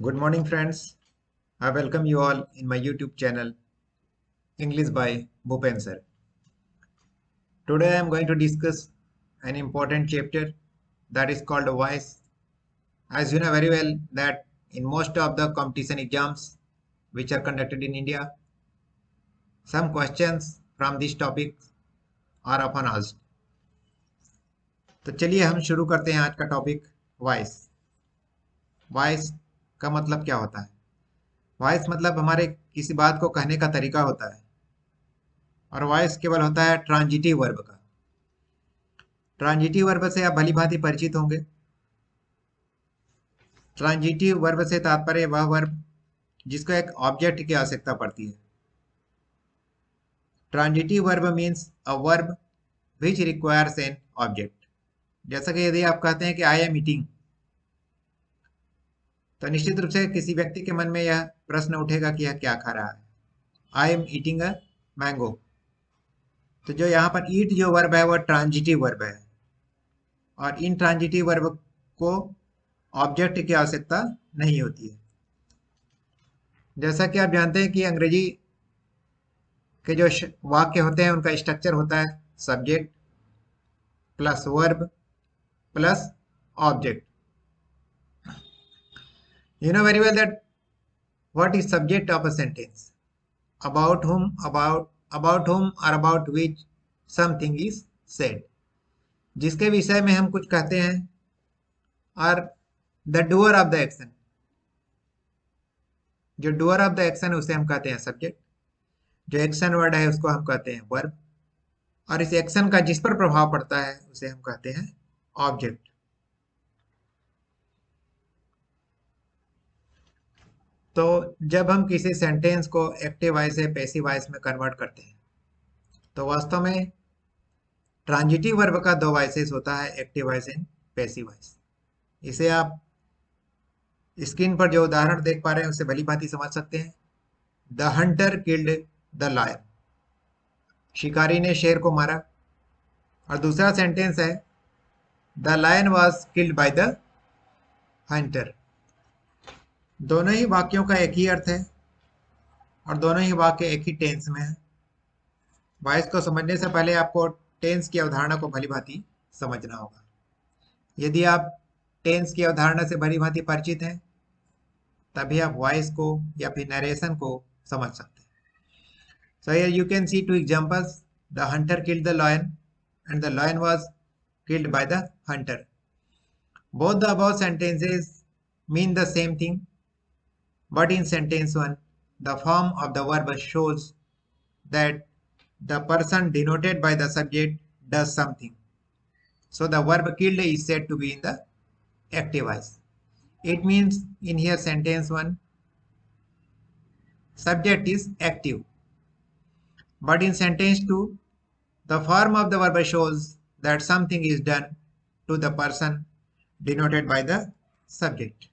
Good morning, friends. I welcome you all in my YouTube channel, English by Bhupen Sir. Today I am going to discuss an important chapter that is called voice. As you know very well that in most of the competition exams which are conducted in India, some questions from this topic are often asked. तो चलिए हम शुरू करते हैं आज का topic voice. Voice का मतलब क्या होता है? वॉइस मतलब हमारे किसी बात को कहने का तरीका होता है और वॉइस केवल होता है ट्रांजिटिव वर्ब का। ट्रांजिटिव वर्ब से आप भली भांति परिचित होंगे। ट्रांजिटिव वर्ब से तात्पर्य वह वर्ब जिसको एक ऑब्जेक्ट की आवश्यकता पड़ती है। Transitive verb means a verb which requires an object. जैसा कि यदि आप कहते हैं कि आई एम ईटिंग, तो निश्चित रूप से किसी व्यक्ति के मन में यह प्रश्न उठेगा कि यह क्या खा रहा है। I am eating a mango. तो जो यहाँ पर ईट जो वर्ब है वह ट्रांजिटिव वर्ब है और इन ट्रांजिटिव वर्ब को ऑब्जेक्ट की आवश्यकता नहीं होती है। जैसा कि आप जानते हैं कि अंग्रेजी के जो वाक्य होते हैं उनका स्ट्रक्चर होता है subject plus verb plus object. You know very well that what is subject of a sentence? About whom or about which something is said. जिसके विषय में हम कुछ कहते हैं और the doer of the action, जो डूअर ऑफ द एक्शन है उसे हम कहते हैं सब्जेक्ट। जो एक्शन वर्ड है उसको हम कहते हैं वर्ब और इस एक्शन का जिस पर प्रभाव पड़ता है उसे हम कहते हैं ऑब्जेक्ट। तो जब हम किसी सेंटेंस को एक्टिव वॉइस से पैसिव वॉइस में कन्वर्ट करते हैं तो वास्तव में ट्रांजिटिव वर्ब का दो वॉइसेस होता है, active voice and passive voice. इसे आप स्क्रीन पर जो उदाहरण देख पा रहे हैं उससे भली भांति समझ सकते हैं। The hunter killed the lion, शिकारी ने शेर को मारा। और दूसरा सेंटेंस है the lion was killed by the hunter. दोनों ही वाक्यों का एक ही अर्थ है और दोनों ही वाक्य एक ही टेंस में है। वॉइस को समझने से पहले आपको टेंस की अवधारणा को भली भांति समझना होगा। यदि आप टेंस की अवधारणा से भली भांति परिचित हैं तभी आप वॉइस को या फिर नरेशन को समझ सकते हैं। So here you can see two examples. The hunter killed the lion and the lion was killed by the hunter. Both the above sentences mean the same thing, but in sentence one, the form of the verb shows that the person denoted by the subject does something. So the verb killed is said to be in the active voice. It means in here sentence one, subject is active. But in sentence 2, the form of the verb shows that something is done to the person denoted by the subject.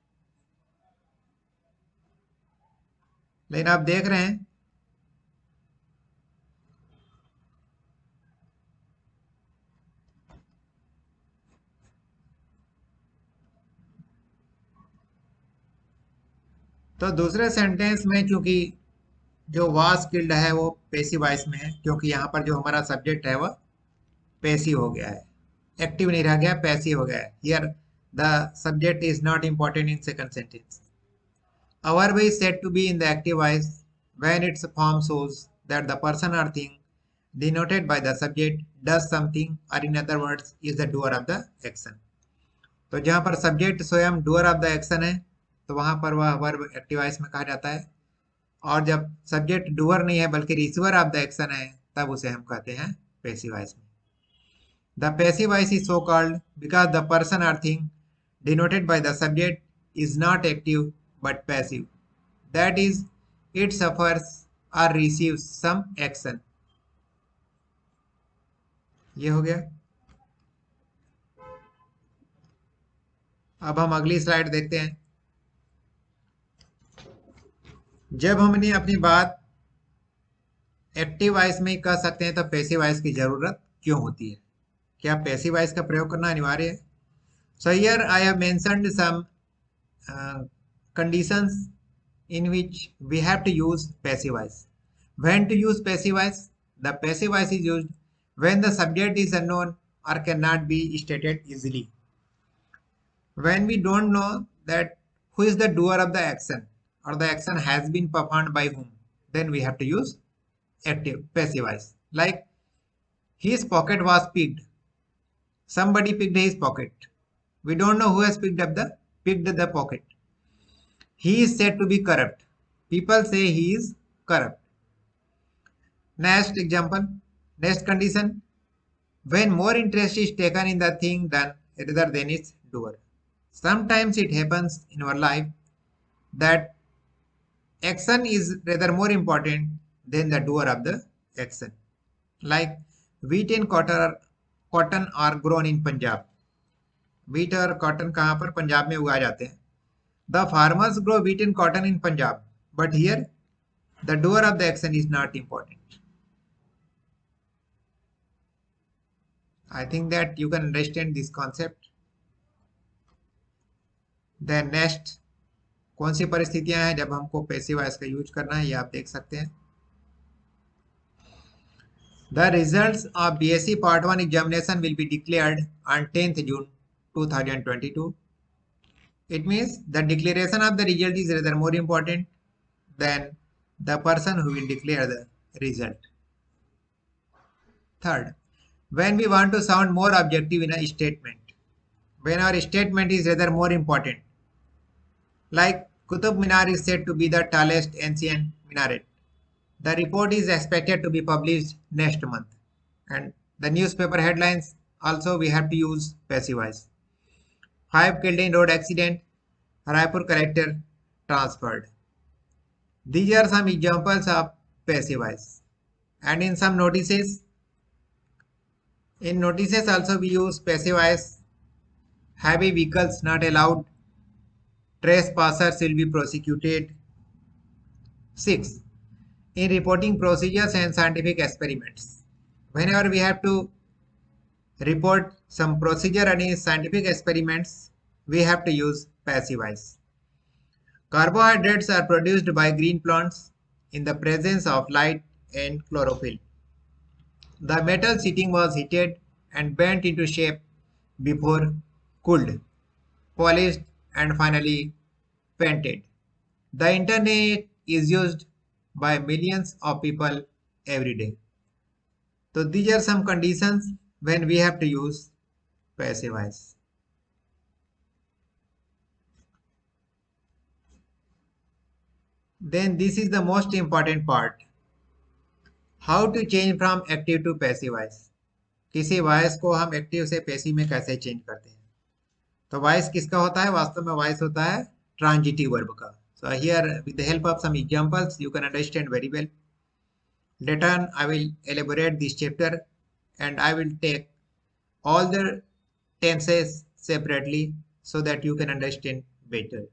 लेकिन आप देख रहे हैं तो दूसरे sentence में चूंकि जो वाज किल्ड है वो पैसिव वॉइस में है, क्योंकि यहाँ पर जो हमारा सब्जेक्ट है वह पैसिव हो गया है, एक्टिव नहीं रह गया, पैसिव हो गया है। Here the subject is not important in second sentence. A verb is said to be in the active voice when its form shows that the person or thing denoted by the subject does something, or in other words is the doer of the action. तो जहाँ पर subject स्वयं doer of the action है तो वहां पर वह verb active voice में कहा जाता है, और जब सब्जेक्ट डूअर नहीं है बल्कि रिसीवर ऑफ द एक्शन है तब उसे हम कहते हैं पैसिव वॉइस में। The passive voice is so called because the person और thing denoted by the subject is not active but passive, that is it suffers or receives some action. ये हो गया। अब हम अगली स्लाइड देखते हैं। जब हमने अपनी बात एक्टिव वॉइस में कह सकते हैं तो पैसिव वॉइस की जरूरत क्यों होती है? क्या पैसिव वॉइस का प्रयोग करना अनिवार्य है? So here I have mentioned some conditions in which we have to use passive voice. When to use passive voice? The passive voice is used when the subject is unknown or cannot be stated easily. When we don't know that who is the doer of the action or the action has been performed by whom, then we have to use active passive voice. Like his pocket was picked. Somebody picked his pocket. We don't know who has picked the pocket. He is said to be corrupt. People say he is corrupt. Next example, next condition. When more interest is taken in the thing than rather than its doer. Sometimes it happens in our life that action is rather more important than the doer of the action. Like wheat and cotton are grown in Punjab. Wheat और cotton कहाँ पर पंजाब में उगाए जाते हैं. The farmers grow wheat and cotton in Punjab, but here the doer of the action is not important. I think that you can understand this concept. Then next, कौन सी परिस्थितियां हैं जब हमको पैसिव वॉइस का यूज करना है, ये आप देख सकते हैं. The results of BSc Part 1 examination will be declared on 10th June 2022. It means the declaration of the result is rather more important than the person who will declare the result. Third, when we want to sound more objective in a statement, when our statement is rather more important, like Qutub Minar is said to be the tallest ancient minaret. The report is expected to be published next month. And the newspaper headlines also we have to use passive voice. 5 killed in road accident, Raipur collector transferred. These are some examples of passive voice. And in some notices, also we use passive voice. Heavy vehicles not allowed. Trespassers will be prosecuted. 6. In reporting procedures and scientific experiments. Whenever we have to report some procedure and scientific experiments, we have to use passive voice. Carbohydrates are produced by green plants in the presence of light and chlorophyll. The metal sheeting was heated and bent into shape before cooled, polished and finally painted. The internet is used by millions of people every day. So these are some conditions when we have to use passive voice. Then this is the most important part. How to change from active to passive voice. किसी voice को हम active से passive में कैसे change करते हैं. तो voice किसका होता है? वास्तव में वॉइस होता है ट्रांजिटिव वर्ब का. So here with the help of some examples you can understand very well. Later on I will elaborate this chapter and I will take all the tenses separately so that you can understand better.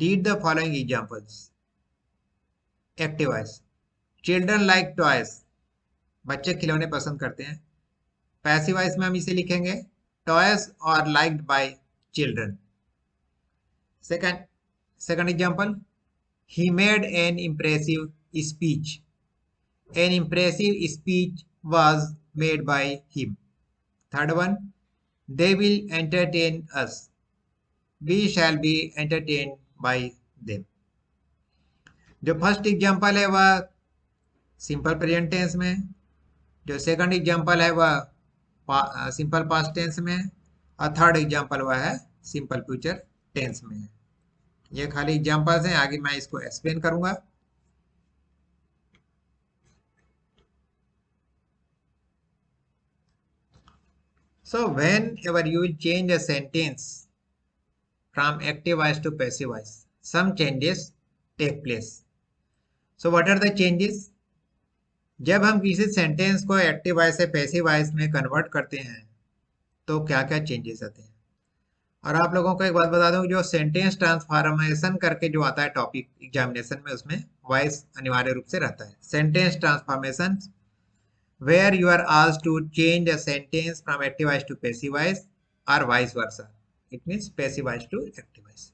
Read the following examples. Active voice. Children like toys. बच्चे खिलौने पसंद करते हैं. Passive voice में हम इसे लिखेंगे toys are liked by children. Second example, he made an impressive speech. An impressive speech was made by him. Third one, they will entertain us. We shall be entertained by them. जो first example है वह simple present tense में, जो second example है वह simple past tense में, और third example वह है सिंपल फ्यूचर टेंस में है. ये खाली एग्जाम्पल्स हैं, आगे मैं इसको एक्सप्लेन करूंगा. So whenever you will change a sentence from active voice to passive voice, some changes take place. So what are the changes? जब हम किसी सेंटेंस को एक्टिव वॉइस से पैसिव वॉइस में कन्वर्ट करते हैं तो क्या क्या चेंजेस आते हैं. और आप लोगों को एक बात बता दूं, जो सेंटेंस ट्रांसफॉर्मेशन करके जो आता है टॉपिक एग्जामिनेशन में, उसमें वॉइस अनिवार्य रूप से रहता है. Sentence transformation where you are asked to change a sentence from active voice to passive voice or vice versa. It means passive voice to active voice.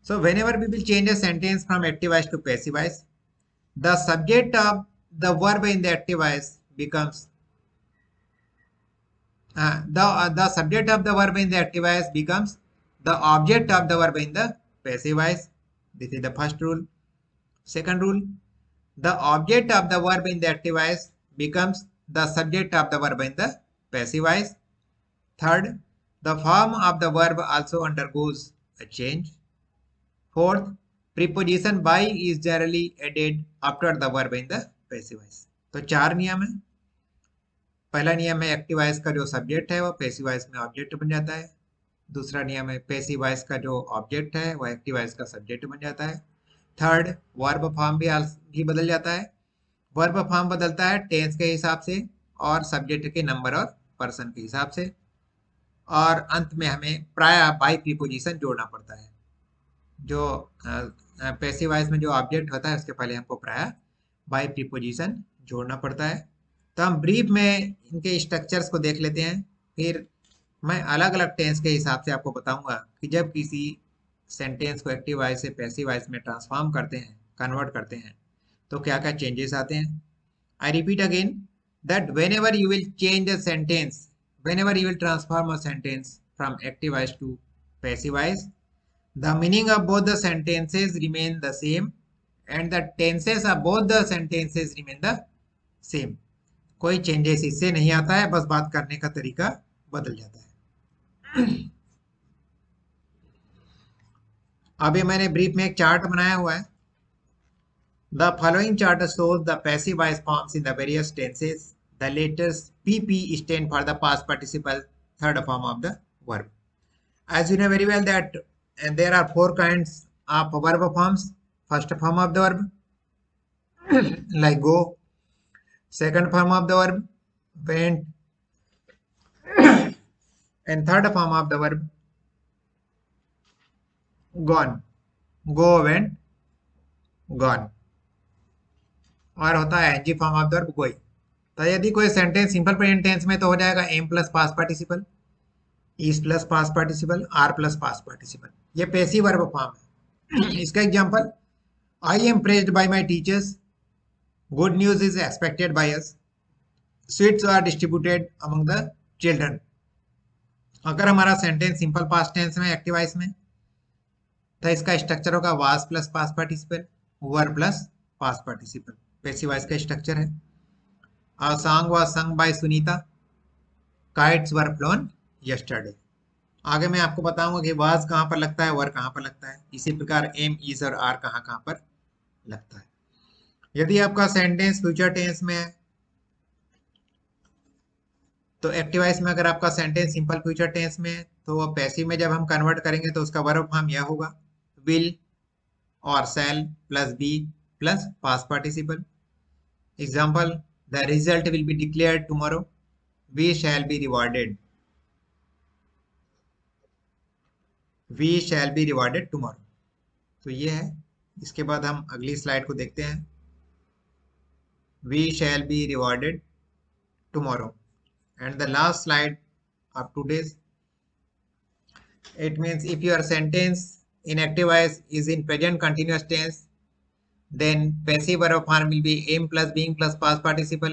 So whenever we will change a sentence from active voice to passive voice, the subject of the verb in the active voice becomes the subject of the verb in the active voice becomes the object of the verb in the passive voice. This is the first rule. Second rule, the object of the verb in the active voice becomes the subject of the verb in the passive voice. Third, the form of the verb also undergoes a change. Fourth, preposition by is generally added after the verb in the passive voice. तो चार नियम है. पहला नियम है active voice का जो subject है वो पैसिव वॉइस में ऑब्जेक्ट बन जाता है. दूसरा नियम है पैसिव वॉइस का जो ऑब्जेक्ट है वो एक्टिव वॉइस का सब्जेक्ट बन जाता है. थर्ड, वर्ब फॉर्म भी बदल जाता है. वर्ब फॉर्म बदलता है टेंस के हिसाब से और सब्जेक्ट के नंबर और पर्सन के हिसाब से. और अंत में हमें प्राय बाय प्रीपोजिशन जोड़ना पड़ता है. जो पैसिव वॉइस में जो ऑब्जेक्ट होता है उसके पहले हमको प्राय बाय प्रीपोजिशन जोड़ना पड़ता है. तो हम ब्रीफ में इनके स्ट्रक्चर्स को देख लेते हैं, फिर मैं अलग अलग टेंस के हिसाब से आपको बताऊंगा कि जब किसी सेंटेंस को एक्टिव वॉइस से पैसिव वॉइस में ट्रांसफॉर्म करते हैं, कन्वर्ट करते हैं, तो क्या क्या चेंजेस आते हैं. I repeat again that whenever you will change a sentence, whenever you will transform a sentence from active voice to passive voice, the meaning of both the sentences remain the same and the tenses of both the sentences remain the same. कोई changes इससे नहीं आता है, बस बात करने का तरीका बदल जाता है. अभी मैंने ब्रीफ में एक चार्ट बनाया हुआ है. The following chart shows the passive voice forms in the various tenses. The letters PP stand for the past participle, third form of the verb. As you know very well that there are four kinds of verb forms. First form of the verb like go. Second form of the verb went. And third form of the verb gone. Go, went, gone. और होता है ing form of the verb going. तो यदि कोई sentence simple present tense में तो हो जाएगा am plus past participle, is plus past participle, are plus past participle. ये पैसिव वर्ब फॉर्म है. इसका example, I am praised by my teachers, good news is expected by us, sweets are distributed among the children. अगर हमारा sentence simple past tense में active voice में, तो इसका structure होगा was plus past participle, were plus past participle. Passive voice का structure है. A song was sung by Sunita. Kites were flown yesterday. आगे मैं आपको बताऊंगा कि was कहाँ पर लगता है, वर कहाँ पर लगता है. इसी प्रकार एम, इज और आर कहाँ पर लगता है. यदि आपका सेंटेंस फ्यूचर टेंस में है, तो एक्टिव वॉइस में अगर आपका सेंटेंस सिंपल फ्यूचर टेंस में है, तो वो पैसिव में जब हम कन्वर्ट करेंगे तो उसका वर्ब फॉर्म यह होगा विल और shall plus be plus past participle. Example, the result will be declared tomorrow, we shall be rewarded, we shall be rewarded tomorrow. तो ये है. इसके बाद हम अगली स्लाइड को देखते हैं. we shall be rewarded tomorrow. And the last slide of today's, it means if your sentence in active voice is in present continuous tense, then passive verb form will be am plus being plus past participle,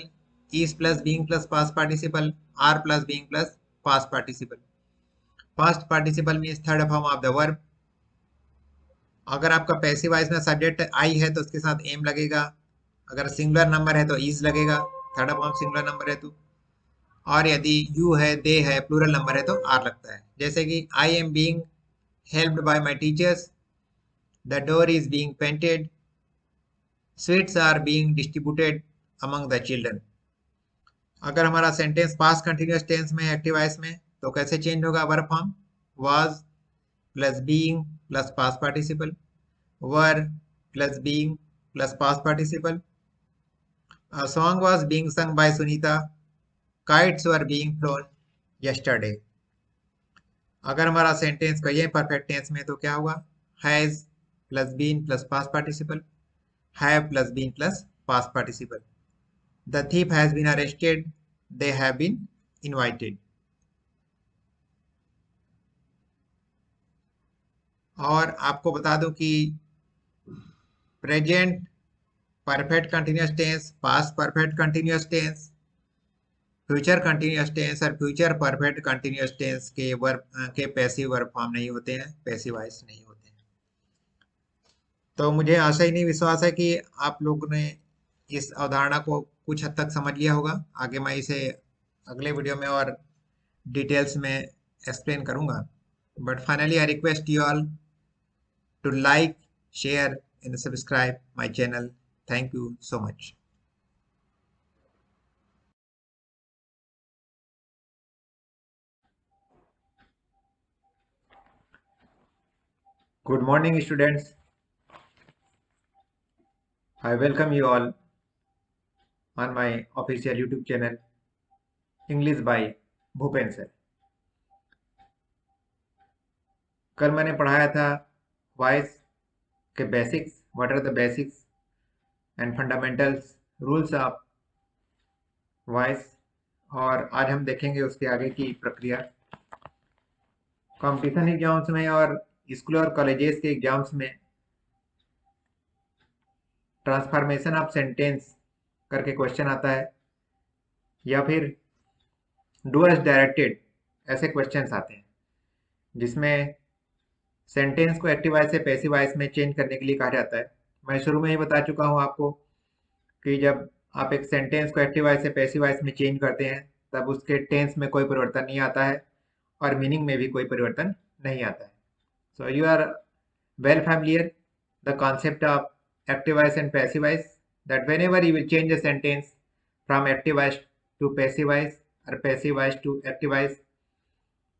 is plus being plus past participle, are plus being plus past participle. Past participle means third form of the verb. अगर आपका passive voice में subject I है तो उसके साथ M लगेगा. अगर singular number है तो इज लगेगा, थर्ड फॉर्म सिंगुलर नंबर है तो. और यदि यू है, दे है, प्लूरल नंबर है तो आर लगता है. जैसे कि I am being helped by my teachers, the door is being painted, sweets are being distributed among the children. अगर हमारा सेंटेंस पास्ट कंटिन्यूअस टेंस में एक्टिव वॉइस में, तो कैसे चेंज होगा verb form? Was plus being plus past participle, were plus being plus past participle. A song was being sung by Sunita, kites were being flown yesterday. अगर हमारा sentence कहिए perfect tense में तो क्या होगा? Has plus been plus past participle, have plus been plus past participle. The thief has been arrested, they have been invited. और आपको बता दूं कि present perfect continuous tense, past perfect continuous tense, future continuous tense और future perfect continuous tense के verb के passive verb form नहीं होते हैं, पैसिव वॉइस नहीं होते हैं। तो मुझे आशा ही नहीं विश्वास है कि आप लोगों ने इस अवधारणा को कुछ हद तक समझ लिया होगा। आगे मैं इसे अगले वीडियो में और डिटेल्स में एक्सप्लेन करूंगा। But finally I request you all to like, share, and subscribe my channel. Thank you so much. Good morning, students. I welcome you all on my official YouTube channel, English by Bhupen sir. कल मैंने पढ़ाया था voice के basics, what are the basics and fundamentals rules of voice, और आज हम देखेंगे उसके आगे की प्रक्रिया। कंपटीशन एग्जाम्स में और स्कूल और कॉलेजेस के एग्जाम्स में ट्रांसफॉर्मेशन ऑफ सेंटेंस करके क्वेश्चन आता है, या फिर डू एज डायरेक्टेड ऐसे क्वेश्चंस आते हैं जिसमें सेंटेंस को एक्टिव वॉइस से पैसिव वॉइस में चेंज करने के लिए कहा जाता है। मैं शुरू में ही बता चुका हूं आपको कि जब आप एक सेंटेंस को एक्टिव वॉइस से पैसिव वॉइस में चेंज करते हैं तब उसके टेंस में कोई परिवर्तन नहीं आता है और मीनिंग में भी कोई परिवर्तन नहीं आता है। So you are well familiar the concept of active voice and passive voice, that whenever you will change the sentence from active voice to passive voice or passive voice to active voice,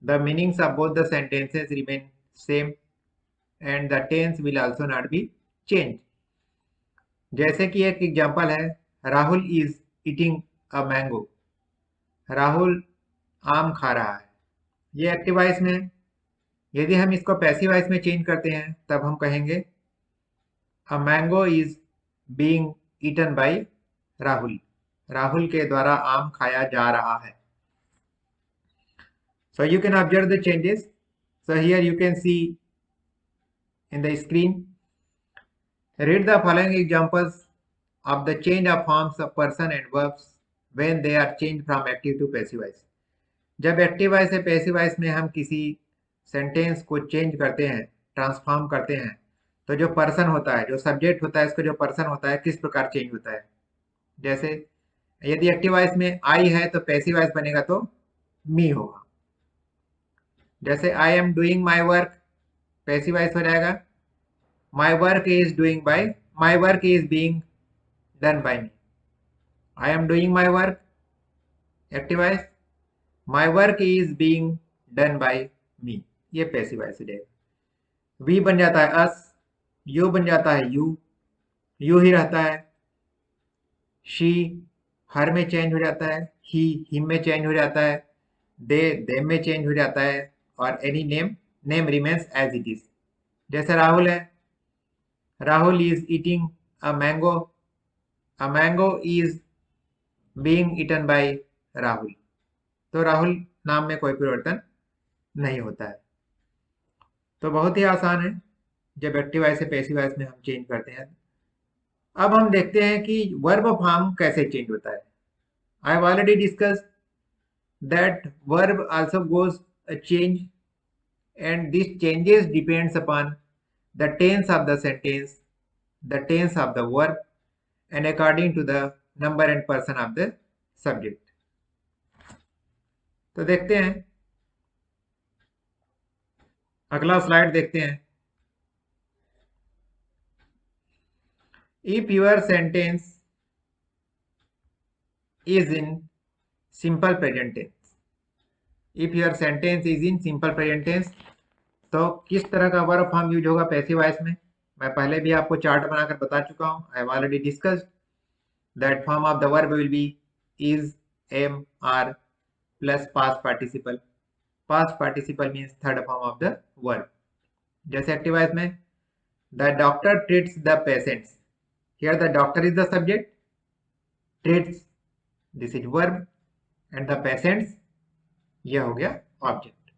the meanings of both the sentences remain same and the tense will also not be changed. जैसे कि एक example है, Rahul is eating a mango. Rahul आम खा रहा है, ये active voice में है। यदि हम इसको पैसिव वॉइस में चेंज करते हैं तब हम कहेंगे a mango is being eaten by Rahul. Rahul के द्वारा आम खाया जा रहा है। So you can observe the changes. So here you can see in the screen. Read the following examples of the change of forms of person and verbs when they are changed from active to passive voice. जब active voice से passive voice में हम किसी sentence को change करते हैं, transform करते हैं, तो जो पर्सन होता है, जो सब्जेक्ट होता है, इसका जो पर्सन होता है किस प्रकार चेंज होता है। जैसे यदि एक्टिव वॉइस में आई है तो पैसिव वॉइस बनेगा तो मी होगा। जैसे I am doing my work, passive voice हो जाएगा my work is doing by my work is being done by me. I am doing my work, active voice, my work is being done by me, ये passive voice हो जाएगा। we बन जाता है us, you बन जाता है you ही रहता है। she हर में चेंज हो जाता है, he him में चेंज हो जाता है, they them में चेंज हो जाता है, और any name remains as it is। जैसे राहुल है, Rahul is eating a mango. A mango is being eaten by Rahul. तो राहुल नाम में कोई परिवर्तन नहीं होता है। तो बहुत ही आसान है जब एक्टिव वॉइस से पैसिव वॉइस में हम चेंज करते हैं। अब हम देखते हैं कि वर्ब फॉर्म कैसे चेंज होता है। आई have already discussed that verb also goes a change and this changes depends upon the tense of the sentence, the tense of the verb, and according to the number and person of the subject. तो देखते हैं, अगला slide देखते हैं। If your sentence is in simple present tense, if your sentence is in simple present tense, तो किस तरह का वर्ब फॉर्म यूज होगा पैसिव वॉइस में। मैं पहले भी आपको चार्ट बनाकर बता चुका हूं। आई have already discussed that form of the verb will be is, am, are plus past participle. Past participle means third form of the verb. जैसे एक्टिव वॉइस में the doctor treats the patients. Here the doctor is the subject, treats this is verb, and the patients यह हो गया object.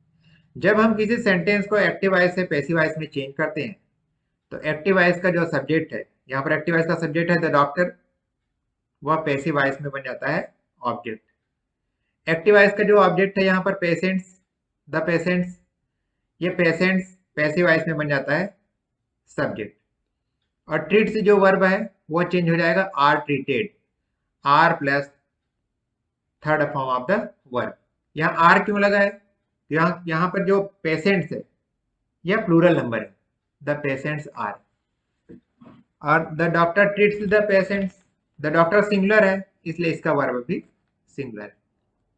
जब हम किसी sentence को active voice से पैसिव वॉइस में चेंज करते हैं तो एक्टिव वॉइस का जो सब्जेक्ट है, यहाँ पर एक्टिव वॉइस का सब्जेक्ट है द डॉक्टर, वह पैसिव वॉइस में बन जाता है ऑब्जेक्ट। एक्टिव वॉइस का जो ऑब्जेक्ट है यहाँ पर पेशेंट्स, द पेशेंट्स, ये पेशेंट्स पैसिव वॉइस में बन जाता है सब्जेक्ट। और ट्रीट से जो वर्ब है वो चेंज हो जाएगा are treated, are plus third form of the verb. यहाँ आर क्यों लगा है? यहाँ पर जो पेशेंट्स है यह प्लूरल नंबर है, द पेशेंट्स आर। और the doctor treats the patients, the doctor singular है इसलिए इसका वर्ब भी सिंगुलर है।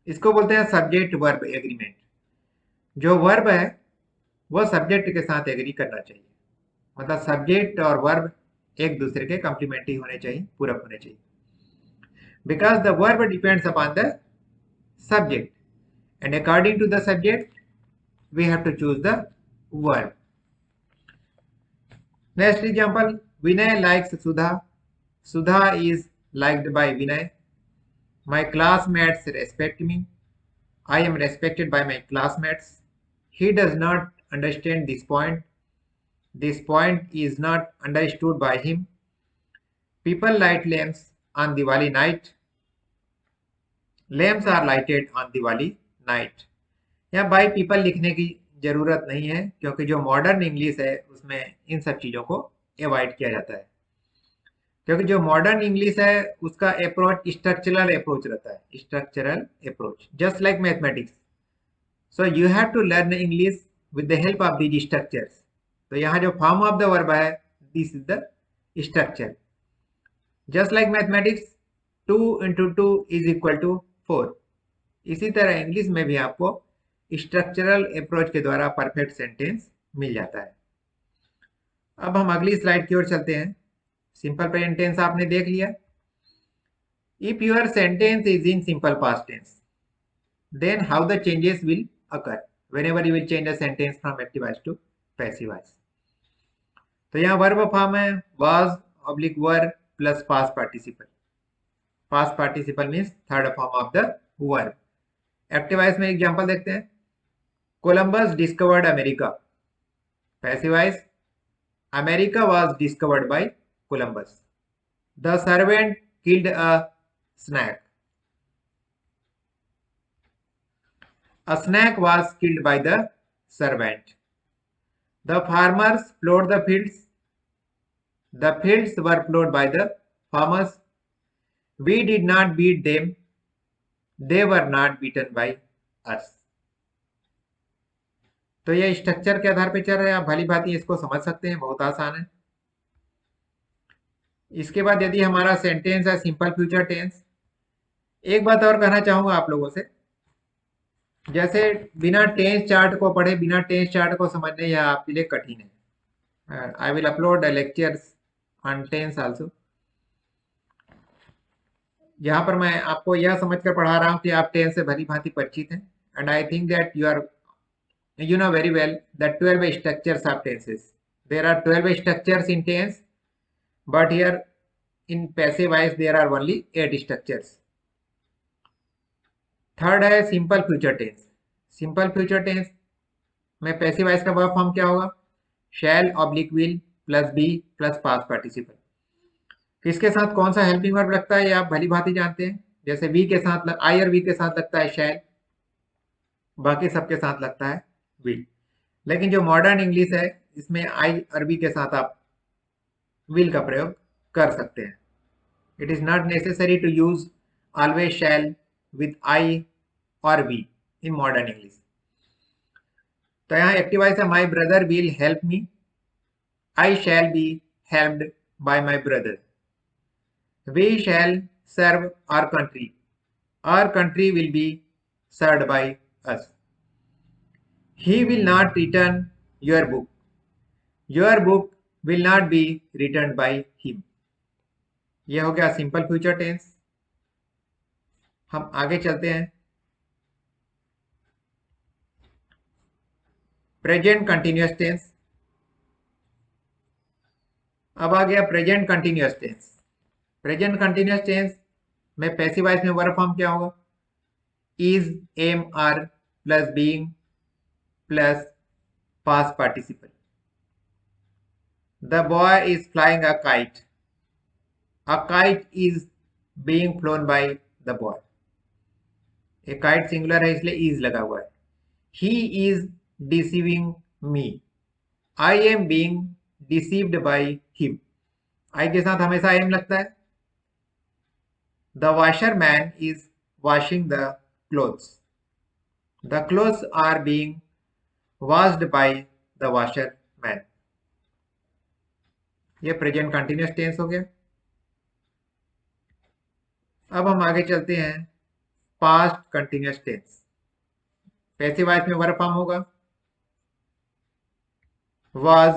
इसको बोलते हैं सब्जेक्ट वर्ब एग्रीमेंट। जो वर्ब है वह सब्जेक्ट के साथ एग्री करना चाहिए, मतलब सब्जेक्ट और वर्ब एक दूसरे के कॉम्प्लीमेंट्री होने चाहिए, पूरक होने चाहिए। Because the verb depends upon the subject and according to the subject we have to choose the verb. Next example, Vinay likes Sudha, Sudha is liked by Vinay, my classmates respect me, I am respected by my classmates, he does not understand this point is not understood by him, people light lamps on Diwali night, lamps are lighted on Diwali night। यहाँ by people लिखने की जरूरत नहीं है क्योंकि जो modern English है उसमें इन सब चीजों को अवॉइड किया जाता है, क्योंकि जो मॉडर्न इंग्लिश है उसका अप्रोच स्ट्रक्चरल अप्रोच रहता है, structural approach just like mathematics. So you have to learn English with the help of these structures. तो यहाँ जो फॉर्म ऑफ द वर्ब है this is the structure. Just like mathematics 2 into 2 is equal to 4, इसी तरह English में भी आपको structural approach के द्वारा परफेक्ट सेंटेंस मिल जाता है। अब हम अगली स्लाइड की ओर चलते हैं। सिंपल प्रेजेंट टेंस आपने देख लिया। If your sentence is in simple past tense then how the changes will occur whenever you will change a sentence from active voice to passive voice. तो यहाँ वर्ब फॉर्म है was oblique were plus past participle. Past participle means third form of the verb. Active voice में example देखते हैं। Columbus discovered America, passive voice America was discovered by Columbus. The servant killed a snack, a snake was killed by the servant. The farmers plowed the fields, the fields were plowed by the farmers. We did not beat them, they were not beaten by us। तो ये structure के आधार पे चल रहा है, आप भली भांति इसको समझ सकते हैं, बहुत आसान है। इसके बाद यदि हमारा सेंटेंस है सिंपल फ्यूचर टेंस, एक बात और कहना चाहूंगा आप लोगों से, जैसे बिना टेंस चार्ट को पढ़े, बिना टेंस चार्ट को समझने यह आपके लिए कठिन है। I will upload lectures on tense also. यहाँ पर मैं आपको यह समझकर पढ़ा रहा हूँ कि आप टेंस से भली भांति परिचित हैं, and I think that you know very well that 12 structures of tenses. There are 12 structures in tense, but here in passive voice there are only 8 structures. Third है simple future tense. Simple future tense में passive voice का verb form क्या होगा? Shall oblique will plus be plus past participle. किसके साथ कौन सा helping verb लगता है ये आप भली भांति जानते हैं। जैसे वी के साथ आई और वी के साथ लगता है शैल, बाकी सबके साथ लगता है विल। लेकिन जो मॉडर्न इंग्लिश है इसमें आई और वी के साथ आप विल का प्रयोग कर सकते हैं। It is not necessary to use always shall with I और वी इन मॉडर्न इंग्लिश। तो यहाँ एक्टिव वॉइस है my brother will help me, I shall be helped by my brother, we shall serve our country will be served by us, he will not return your book will not be returned by him। यह हो गया simple future tense. हम आगे चलते हैं। Present continuous tense. अब आ गया present continuous tense. Present continuous tense में पैसिव वॉइस में वर्ब फॉर्म क्या होगा? Is, am, are plus being plus past participle. The boy is flying a kite. A kite is being flown by the boy. A kite singular है इसलिए is लगा हुआ है. He is deceiving me. I am being deceived by him. I के साथ हमेशा am लगता है. The washerman is washing the clothes. The clothes are being washed by the washerman. ये प्रेजेंट कंटिन्यूअस टेंस हो गया. अब हम आगे चलते हैं past continuous tense. Passive voice में वर्ब फॉर्म होगा was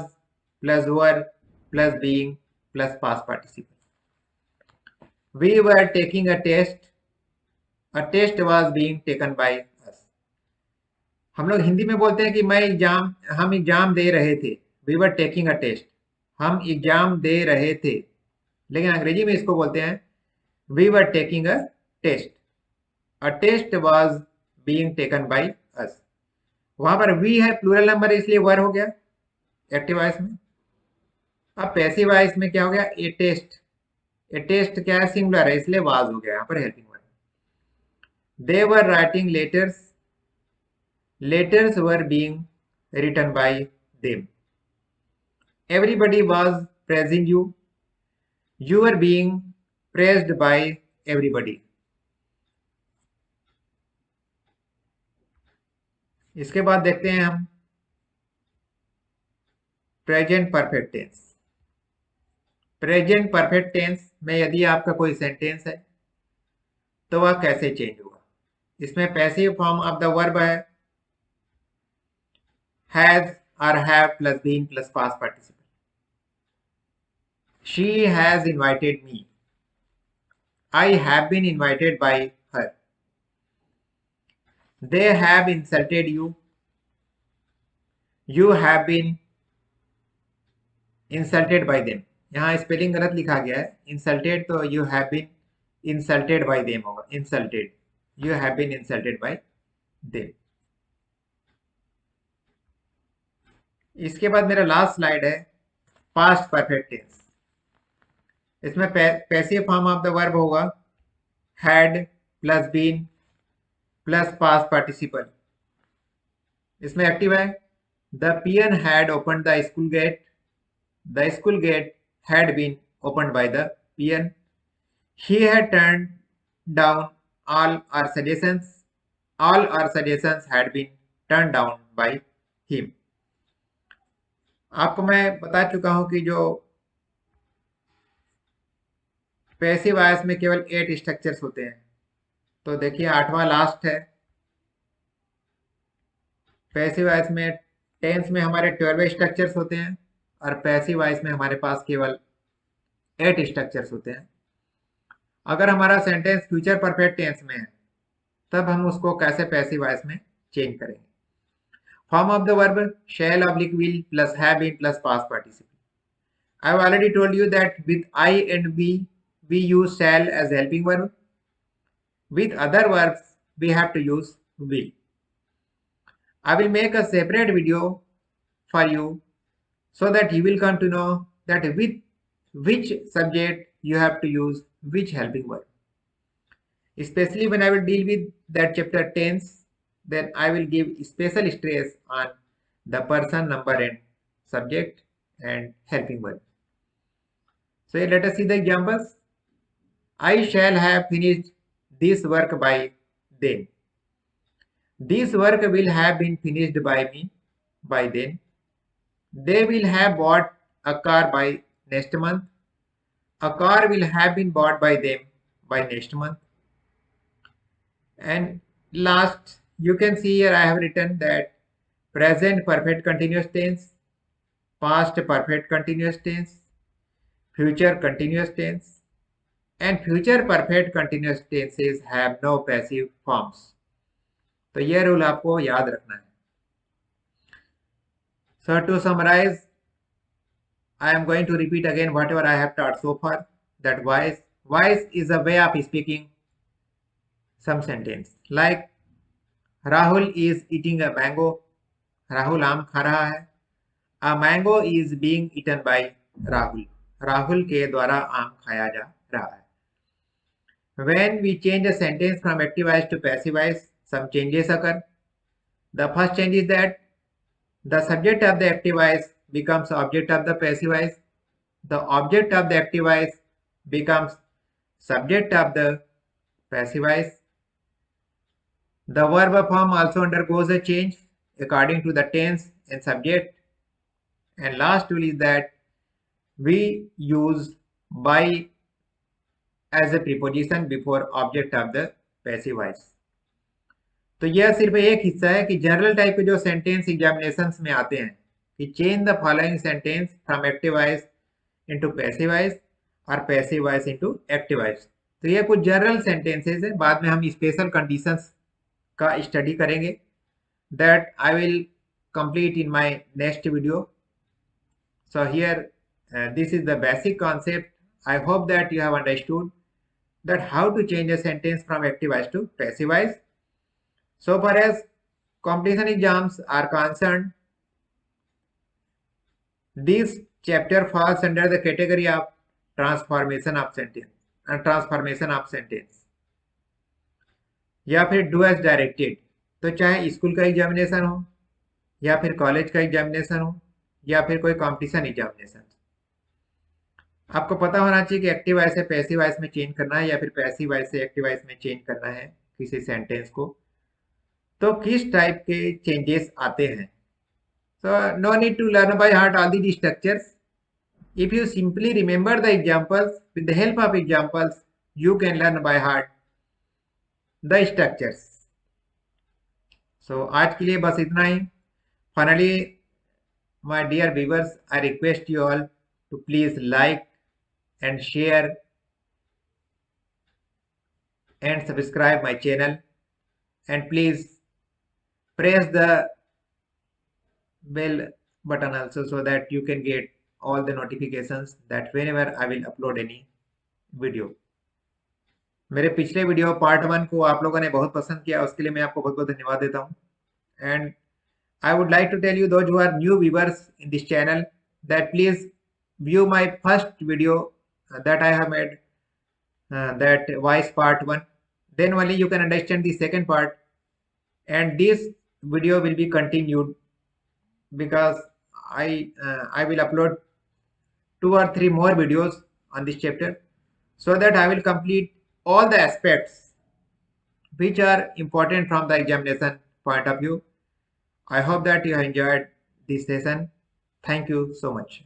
plus were plus being plus past participle. We were taking a test. A test was being taken by us. हम लोग हिंदी में बोलते हैं कि हम एग्जाम दे रहे थे. We were taking a test. हम एग्जाम दे रहे थे. लेकिन अंग्रेजी में इसको बोलते हैं we were taking a test. A test was being taken by us. वहां पर we है प्लूरल नंबर इसलिए वर हो गया एक्टिव वॉइस में. अब पैसिव वॉइस में क्या हो गया ए टेस्ट. ए टेस्ट क्या है सिंगुलर है इसलिए वाज हो गया यहाँ पर helping verb. They were writing letters. Letters were being written by them. Everybody was praising you. You are being praised by everybody. इसके बाद देखते हैं हम present perfect tense. Present perfect tense में यदि आपका कोई सेंटेंस है तो वह कैसे चेंज होगा. इसमें passive form of the verb है हैज और have plus been plus past participle. She has invited me. I have been invited by her. They have insulted you. You have been insulted by them. यहाँ spelling गलत लिखा गया है. Insulted तो you have been insulted by them होगा. Insulted you have been insulted by them. इसके बाद मेरा लास्ट स्लाइड है पास्ट परफेक्ट टेंस. इसमें passive form of the verb होगा had plus been plus past participle. इसमें एक्टिव है the peon had open the school gate. The school gate had been opened by the peon. He had turned down all our suggestions. All our suggestions had been turned down by him. आपको मैं बता चुका हूं कि जो passive voice में केवल 8 structures होते हैं. तो देखिए 8वां लास्ट है. पैसिव वॉइस में टेंस में हमारे 12 स्ट्रक्चर्स होते हैं और पैसिव वॉइस में हमारे पास केवल 8 स्ट्रक्चर्स होते हैं. अगर हमारा सेंटेंस फ्यूचर परफेक्ट टेंस में है तब हम उसको कैसे पैसिव वॉइस में चेंज करेंगे. Form of the verb shall oblique will plus have been plus past participle. I have already told you that with I and we use shall as helping verb. With other verbs we have to use will. I will make a separate video for you so that you will come to know that with which subject you have to use which helping verb. Especially when I will deal with that chapter tense, then I will give special stress on the person, number and subject and helping verb. So let us see the examples. I shall have finished this work by then. This work will have been finished by me by then. They will have bought a car by next month. A car will have been bought by them by next month. And last, you can see here I have written that present perfect continuous tense, past perfect continuous tense, future continuous tense, and future perfect continuous tenses have no passive forms. तो ये rule आपको याद रखना है. So to summarize, I am going to repeat again whatever I have taught so far. That voice is a way of speaking some sentence. Like Rahul is eating a mango. Rahul आम खा रहा है। A mango is being eaten by Rahul, Rahul के द्वारा आम खाया जा रहा है। When we change a sentence from active voice to passive voice, some changes occur. The first change is that the subject of the active voice becomes object of the passive voice. The object of the active voice becomes subject of the passive voice. The verb form also undergoes a change according to the tense and subject. And last rule is that we use by as a preposition before object of the passive voice. तो यह सिर्फ एक हिस्सा है कि general type के जो sentence examinations में आते हैं कि change the following sentence from active voice into passive voice और passive voice into active voice. तो ये कुछ जनरल सेंटेंसेस है, बाद में हम स्पेशल कंडीशंस का स्टडी करेंगे, that I will complete in my next video. So here this is the basic concept. I hope that you have understood that how to change a sentence from active voice to passive voice. So far as competition exams are concerned, this chapter falls under the category of transformation of sentence and transformation of sentence या फिर do as directed. तो चाहे school का examination हो या फिर college का examination हो या फिर कोई कंपटीशन एग्जामिनेशन, आपको पता होना चाहिए कि एक्टिव वॉइस से पैसिव वॉइस में चेंज करना है या फिर पैसिव वॉइस से एक्टिव वॉइस में चेंज करना है किसी सेंटेंस को, तो किस टाइप के चेंजेस आते हैं। So no need to learn by heart all the structures. If you simply remember the examples, with the help of examples you can learn by heart the structures. So आज के लिए बस इतना ही। Finally my dear viewers, I request you all to please like and share and subscribe my channel, and please press the bell button also so that you can get all the notifications that whenever I will upload any video. मेरे पिछले video part 1 को आप लोगों ने बहुत पसंद किया, उसके लिए मैं आपको बहुत बहुत धन्यवाद देता हूँ। And I would like to tell you, those who are new viewers in this channel, that please view my first video that I have made, that voice part 1, then only you can understand the second part, and this video will be continued because I will upload 2 or 3 more videos on this chapter so that I will complete all the aspects which are important from the examination point of view. I hope that you have enjoyed this session. Thank you so much.